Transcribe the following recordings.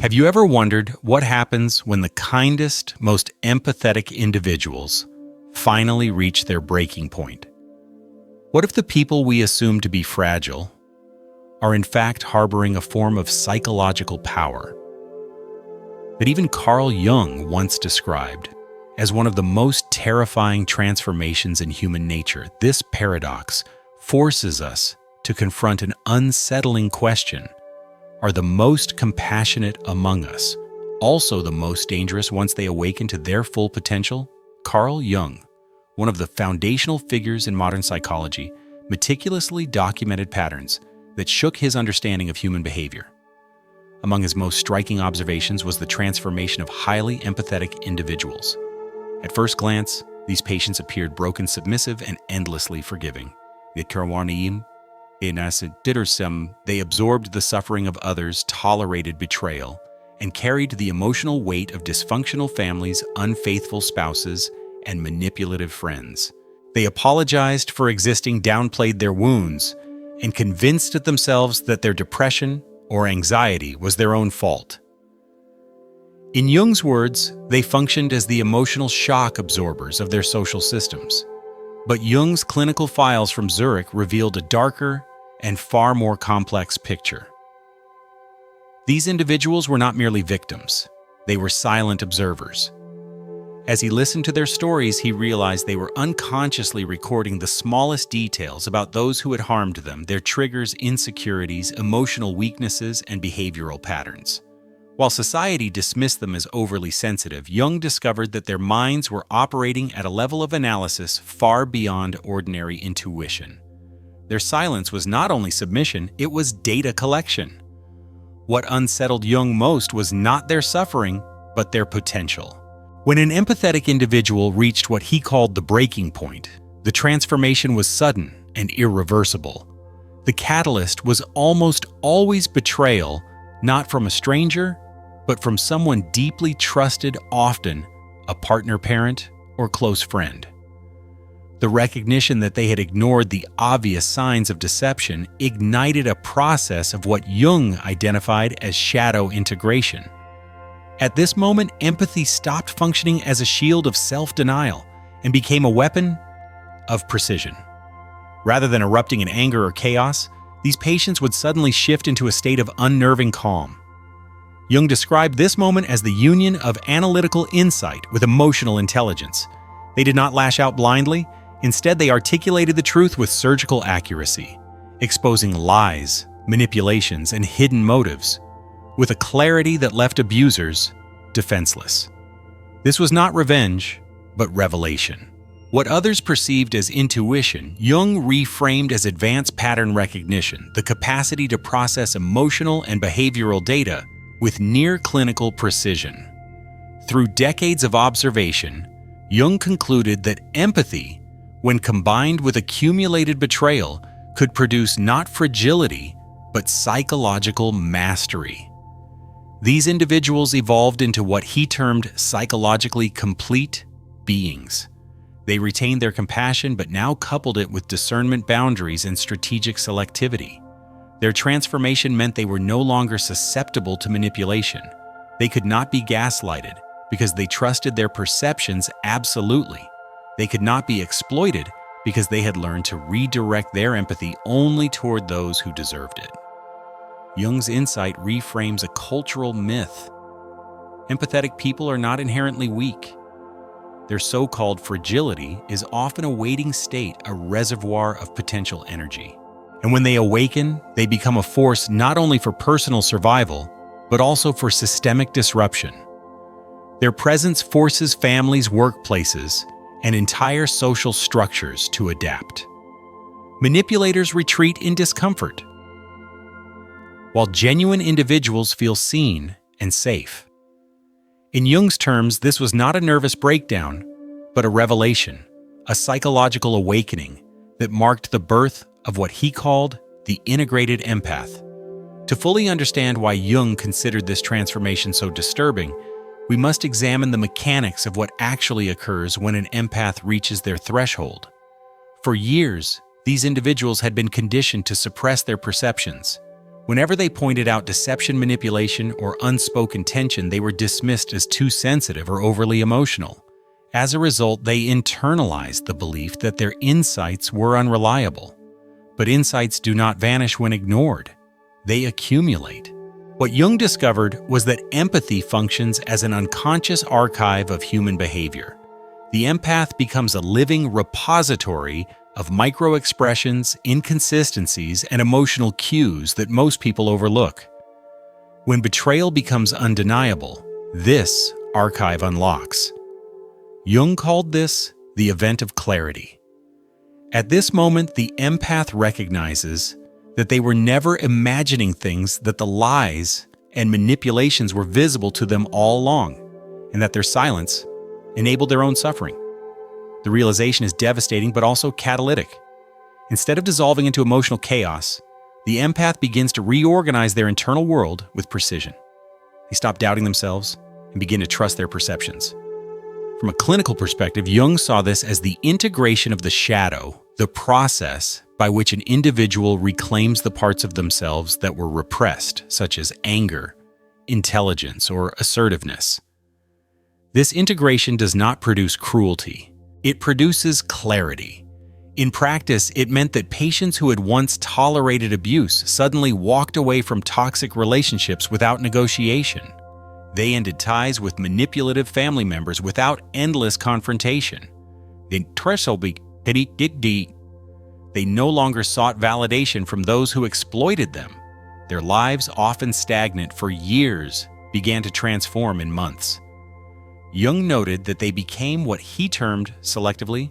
Have you ever wondered what happens when the kindest, most empathetic individuals finally reach their breaking point? What if the people we assume to be fragile are in fact harboring a form of psychological power that even Carl Jung once described as one of the most terrifying transformations in human nature? This paradox forces us to confront an unsettling question. Are the most compassionate among us also the most dangerous once they awaken to their full potential? Carl Jung, one of the foundational figures in modern psychology, meticulously documented patterns that shook his understanding of human behavior. Among his most striking observations was the transformation of highly empathetic individuals. At first glance, these patients appeared broken, submissive, and endlessly forgiving. They absorbed the suffering of others, tolerated betrayal, and carried the emotional weight of dysfunctional families, unfaithful spouses, and manipulative friends. They apologized for existing, downplayed their wounds, and convinced themselves that their depression or anxiety was their own fault. In Jung's words, they functioned as the emotional shock absorbers of their social systems. But Jung's clinical files from Zurich revealed a darker and far more complex picture. These individuals were not merely victims, they were silent observers. As he listened to their stories, he realized they were unconsciously recording the smallest details about those who had harmed them, their triggers, insecurities, emotional weaknesses, and behavioral patterns. While society dismissed them as overly sensitive, Jung discovered that their minds were operating at a level of analysis far beyond ordinary intuition. Their silence was not only submission, it was data collection. What unsettled Jung most was not their suffering, but their potential. When an empathetic individual reached what he called the breaking point, the transformation was sudden and irreversible. The catalyst was almost always betrayal, not from a stranger, but from someone deeply trusted, often a partner, parent, or close friend. The recognition that they had ignored the obvious signs of deception ignited a process of what Jung identified as shadow integration. At this moment, empathy stopped functioning as a shield of self-denial and became a weapon of precision. Rather than erupting in anger or chaos, these patients would suddenly shift into a state of unnerving calm. Jung described this moment as the union of analytical insight with emotional intelligence. They did not lash out blindly. Instead, they articulated the truth with surgical accuracy, exposing lies, manipulations, and hidden motives, with a clarity that left abusers defenseless. This was not revenge, but revelation. What others perceived as intuition, Jung reframed as advanced pattern recognition, the capacity to process emotional and behavioral data with near-clinical precision. Through decades of observation, Jung concluded that empathy, when combined with accumulated betrayal, could produce not fragility, but psychological mastery. These individuals evolved into what he termed psychologically complete beings. They retained their compassion, but now coupled it with discernment, boundaries, and strategic selectivity. Their transformation meant they were no longer susceptible to manipulation. They could not be gaslighted because they trusted their perceptions absolutely. They could not be exploited because they had learned to redirect their empathy only toward those who deserved it. Jung's insight reframes a cultural myth. Empathetic people are not inherently weak. Their so-called fragility is often a waiting state, a reservoir of potential energy. And when they awaken, they become a force not only for personal survival, but also for systemic disruption. Their presence forces families, workplaces, and entire social structures to adapt. Manipulators retreat in discomfort, while genuine individuals feel seen and safe. In Jung's terms, this was not a nervous breakdown, but a revelation, a psychological awakening that marked the birth of what he called the integrated empath. To fully understand why Jung considered this transformation so disturbing, we must examine the mechanics of what actually occurs when an empath reaches their threshold. For years, these individuals had been conditioned to suppress their perceptions, Whenever they pointed out deception, manipulation, or unspoken tension, they were dismissed as too sensitive or overly emotional. As a result, they internalized the belief that their insights were unreliable. But insights do not vanish when ignored. They accumulate. What Jung discovered was that empathy functions as an unconscious archive of human behavior. The empath becomes a living repository of micro-expressions, inconsistencies, and emotional cues that most people overlook. When betrayal becomes undeniable, this archive unlocks. Jung called this the event of clarity. At this moment, the empath recognizes that they were never imagining things, that the lies and manipulations were visible to them all along, and that their silence enabled their own suffering. The realization is devastating but also catalytic. Instead of dissolving into emotional chaos, the empath begins to reorganize their internal world with precision. They stop doubting themselves and begin to trust their perceptions. From a clinical perspective, Jung saw this as the integration of the shadow, the process by which an individual reclaims the parts of themselves that were repressed, such as anger, intelligence, or assertiveness. This integration does not produce cruelty. It produces clarity. In practice, it meant that patients who had once tolerated abuse suddenly walked away from toxic relationships without negotiation. They ended ties with manipulative family members without endless confrontation. They no longer sought validation from those who exploited them. Their lives, often stagnant for years, began to transform in months. Jung noted that they became what he termed, selectively,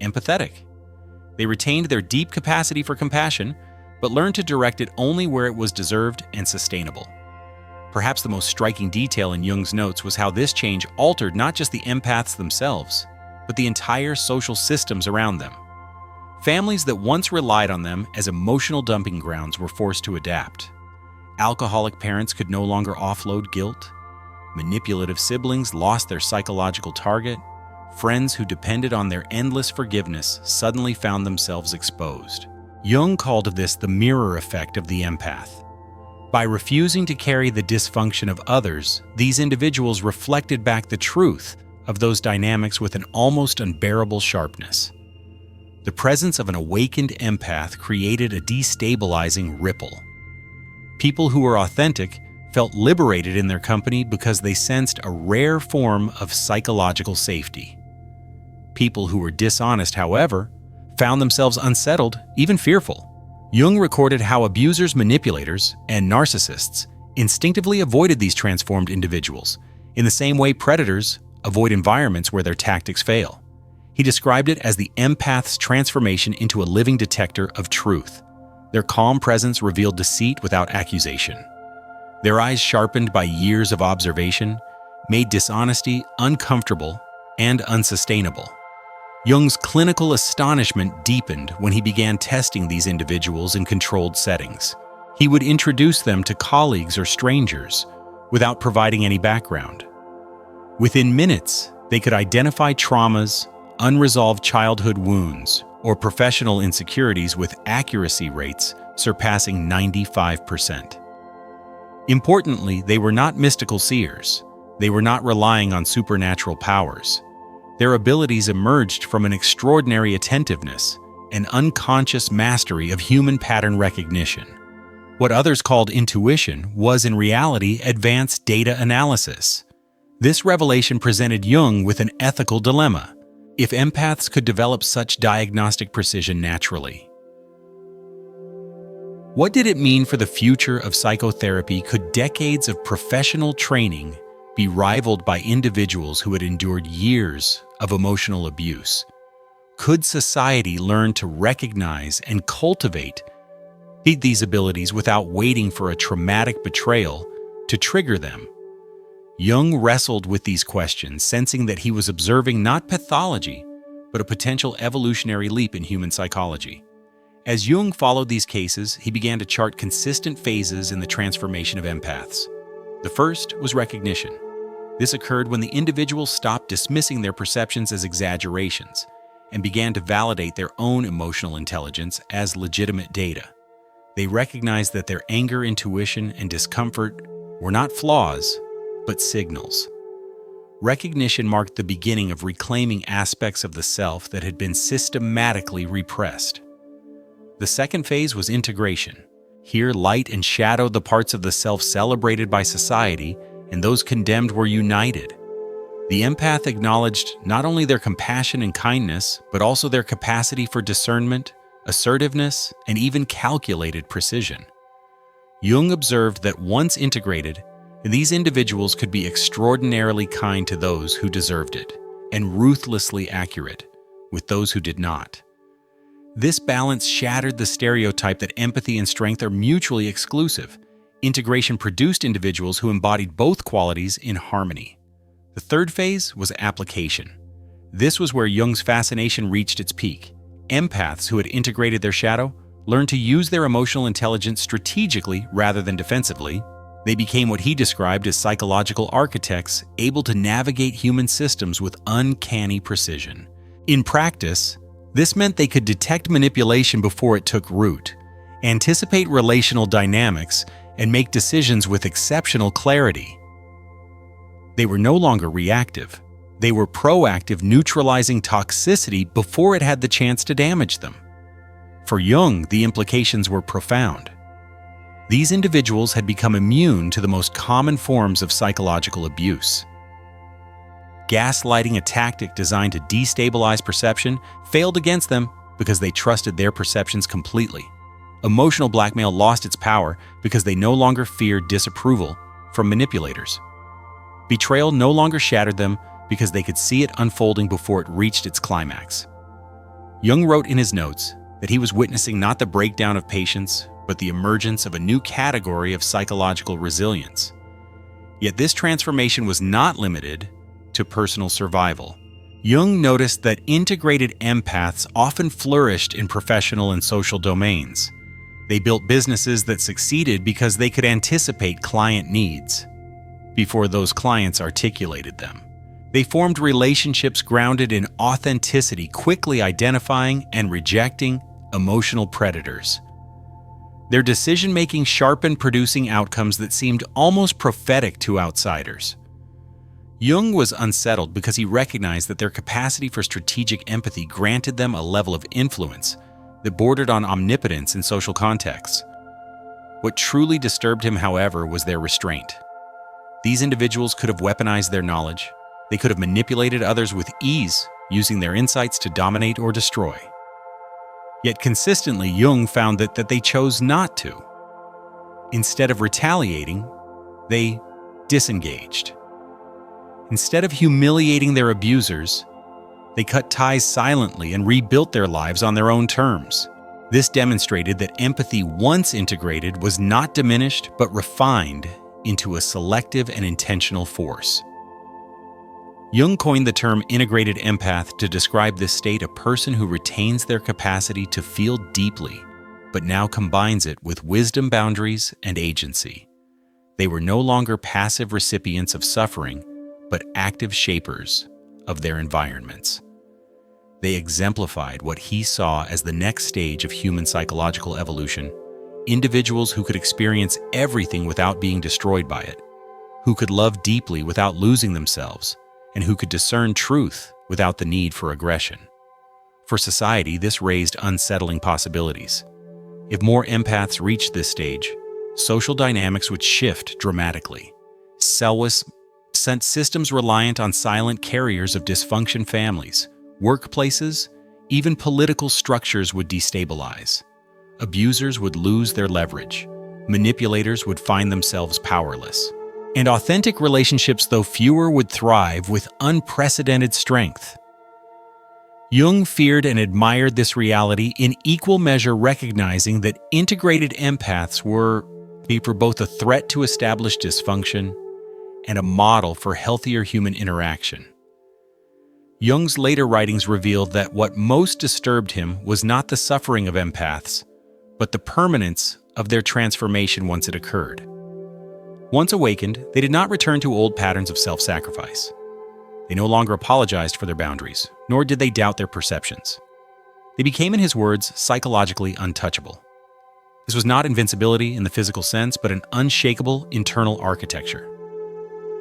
empathetic. They retained their deep capacity for compassion, but learned to direct it only where it was deserved and sustainable. Perhaps the most striking detail in Jung's notes was how this change altered not just the empaths themselves, but the entire social systems around them. Families that once relied on them as emotional dumping grounds were forced to adapt. Alcoholic parents could no longer offload guilt. Manipulative siblings lost their psychological target. Friends who depended on their endless forgiveness suddenly found themselves exposed. Jung called this the mirror effect of the empath. By refusing to carry the dysfunction of others, these individuals reflected back the truth of those dynamics with an almost unbearable sharpness. The presence of an awakened empath created a destabilizing ripple. People who were authentic felt liberated in their company because they sensed a rare form of psychological safety. People who were dishonest, however, found themselves unsettled, even fearful. Jung recorded how abusers, manipulators, and narcissists instinctively avoided these transformed individuals, in the same way predators avoid environments where their tactics fail. He described it as the empath's transformation into a living detector of truth. Their calm presence revealed deceit without accusation. Their eyes, sharpened by years of observation, made dishonesty uncomfortable and unsustainable. Jung's clinical astonishment deepened when he began testing these individuals in controlled settings. He would introduce them to colleagues or strangers without providing any background. Within minutes, they could identify traumas, unresolved childhood wounds, or professional insecurities with accuracy rates surpassing 95%. Importantly, they were not mystical seers. They were not relying on supernatural powers. Their abilities emerged from an extraordinary attentiveness, an unconscious mastery of human pattern recognition. What others called intuition was in reality advanced data analysis. This revelation presented Jung with an ethical dilemma: if empaths could develop such diagnostic precision naturally, what did it mean for the future of psychotherapy? Could decades of professional training be rivaled by individuals who had endured years of emotional abuse? Could society learn to recognize and cultivate these abilities without waiting for a traumatic betrayal to trigger them? Jung wrestled with these questions, sensing that he was observing not pathology, but a potential evolutionary leap in human psychology. As Jung followed these cases, he began to chart consistent phases in the transformation of empaths. The first was recognition. This occurred when the individual stopped dismissing their perceptions as exaggerations and began to validate their own emotional intelligence as legitimate data. They recognized that their anger, intuition, and discomfort were not flaws, but signals. Recognition marked the beginning of reclaiming aspects of the self that had been systematically repressed. The second phase was integration. Here, light and shadow, the parts of the self celebrated by society, and those condemned, were united. The empath acknowledged not only their compassion and kindness, but also their capacity for discernment, assertiveness, and even calculated precision. Jung observed that once integrated, these individuals could be extraordinarily kind to those who deserved it, and ruthlessly accurate with those who did not. This balance shattered the stereotype that empathy and strength are mutually exclusive. Integration produced individuals who embodied both qualities in harmony. The third phase was application. This was where Jung's fascination reached its peak. Empaths who had integrated their shadow learned to use their emotional intelligence strategically rather than defensively. They became what he described as psychological architects, able to navigate human systems with uncanny precision. In practice, this meant they could detect manipulation before it took root, anticipate relational dynamics, and make decisions with exceptional clarity. They were no longer reactive. They were proactive, neutralizing toxicity before it had the chance to damage them. For Jung, the implications were profound. These individuals had become immune to the most common forms of psychological abuse. Gaslighting, a tactic designed to destabilize perception, failed against them because they trusted their perceptions completely. Emotional blackmail lost its power because they no longer feared disapproval from manipulators. Betrayal no longer shattered them because they could see it unfolding before it reached its climax. Jung wrote in his notes that he was witnessing not the breakdown of patience, but the emergence of a new category of psychological resilience. Yet this transformation was not limited to personal survival. Jung noticed that integrated empaths often flourished in professional and social domains. They built businesses that succeeded because they could anticipate client needs before those clients articulated them. They formed relationships grounded in authenticity, quickly identifying and rejecting emotional predators. Their decision-making sharpened, producing outcomes that seemed almost prophetic to outsiders. Jung was unsettled because he recognized that their capacity for strategic empathy granted them a level of influence that bordered on omnipotence in social contexts. What truly disturbed him, however, was their restraint. These individuals could have weaponized their knowledge. They could have manipulated others with ease, using their insights to dominate or destroy. Yet consistently, Jung found that they chose not to. Instead of retaliating, they disengaged. Instead of humiliating their abusers, they cut ties silently and rebuilt their lives on their own terms. This demonstrated that empathy, once integrated, was not diminished but refined into a selective and intentional force. Jung coined the term integrated empath to describe this state, a person who retains their capacity to feel deeply, but now combines it with wisdom, boundaries, and agency. They were no longer passive recipients of suffering, but active shapers of their environments. They exemplified what he saw as the next stage of human psychological evolution: individuals who could experience everything without being destroyed by it, who could love deeply without losing themselves, and who could discern truth without the need for aggression. For society, this raised unsettling possibilities. If more empaths reached this stage, social dynamics would shift dramatically. Sent systems reliant on silent carriers of dysfunction, families, workplaces, even political structures would destabilize. Abusers would lose their leverage. Manipulators would find themselves powerless. And authentic relationships, though fewer, would thrive with unprecedented strength. Jung feared and admired this reality, in equal measure recognizing that integrated empaths were both a threat to established dysfunction and a model for healthier human interaction. Jung's later writings revealed that what most disturbed him was not the suffering of empaths, but the permanence of their transformation once it occurred. Once awakened, they did not return to old patterns of self-sacrifice. They no longer apologized for their boundaries, nor did they doubt their perceptions. They became, in his words, psychologically untouchable. This was not invincibility in the physical sense, but an unshakable internal architecture.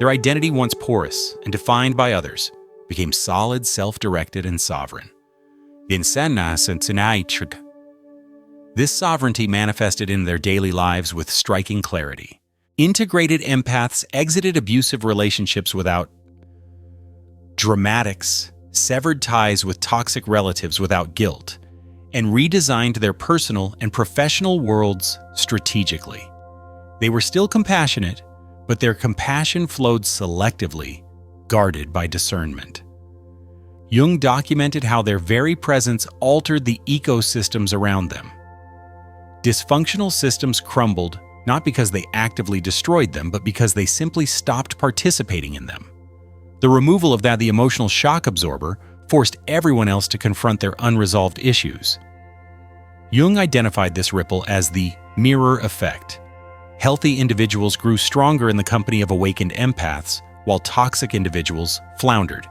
Their identity, once porous and defined by others, became solid, self-directed, and sovereign. This sovereignty manifested in their daily lives with striking clarity. Integrated empaths exited abusive relationships without dramatics, severed ties with toxic relatives without guilt, and redesigned their personal and professional worlds strategically. They were still compassionate, but their compassion flowed selectively, guarded by discernment. Jung documented how their very presence altered the ecosystems around them. Dysfunctional systems crumbled not because they actively destroyed them, but because they simply stopped participating in them. The removal of the emotional shock absorber forced everyone else to confront their unresolved issues. Jung identified this ripple as the mirror effect. Healthy individuals grew stronger in the company of awakened empaths, while toxic individuals floundered.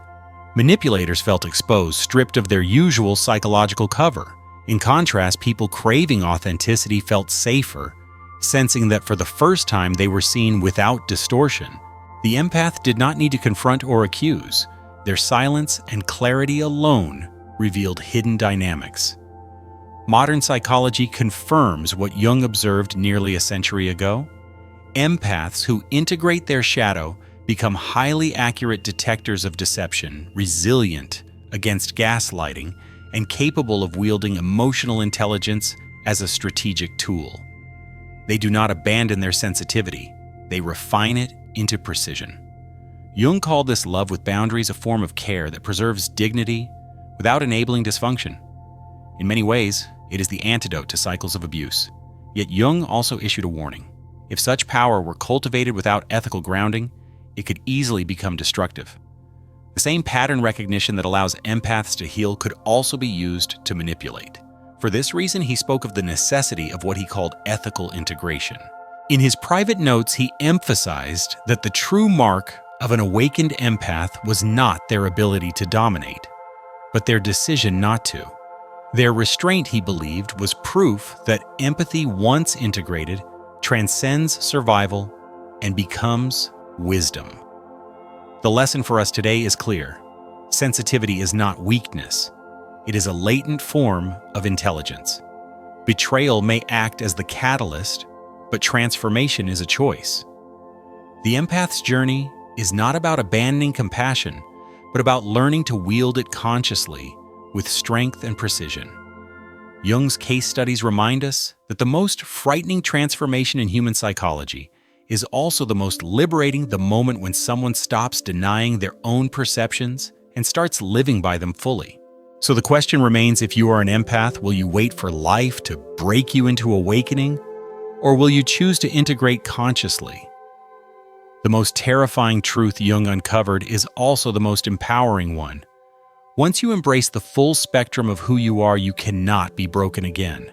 Manipulators felt exposed, stripped of their usual psychological cover. In contrast, people craving authenticity felt safer, sensing that for the first time they were seen without distortion. The empath did not need to confront or accuse. Their silence and clarity alone revealed hidden dynamics. Modern psychology confirms what Jung observed nearly a century ago. Empaths who integrate their shadow become highly accurate detectors of deception, resilient against gaslighting, and capable of wielding emotional intelligence as a strategic tool. They do not abandon their sensitivity, they refine it into precision. Jung called this love with boundaries a form of care that preserves dignity without enabling dysfunction. In many ways, it is the antidote to cycles of abuse. Yet Jung also issued a warning. If such power were cultivated without ethical grounding, it could easily become destructive. The same pattern recognition that allows empaths to heal could also be used to manipulate. For this reason, he spoke of the necessity of what he called ethical integration. In his private notes, he emphasized that the true mark of an awakened empath was not their ability to dominate, but their decision not to. Their restraint, he believed, was proof that empathy, once integrated, transcends survival and becomes wisdom. The lesson for us today is clear. Sensitivity is not weakness. It is a latent form of intelligence. Betrayal may act as the catalyst, but transformation is a choice. The empath's journey is not about abandoning compassion, but about learning to wield it consciously with strength and precision. Jung's case studies remind us that the most frightening transformation in human psychology is also the most liberating, the moment when someone stops denying their own perceptions and starts living by them fully. So the question remains, if you are an empath, will you wait for life to break you into awakening, or will you choose to integrate consciously? The most terrifying truth Jung uncovered is also the most empowering one. Once you embrace the full spectrum of who you are, you cannot be broken again.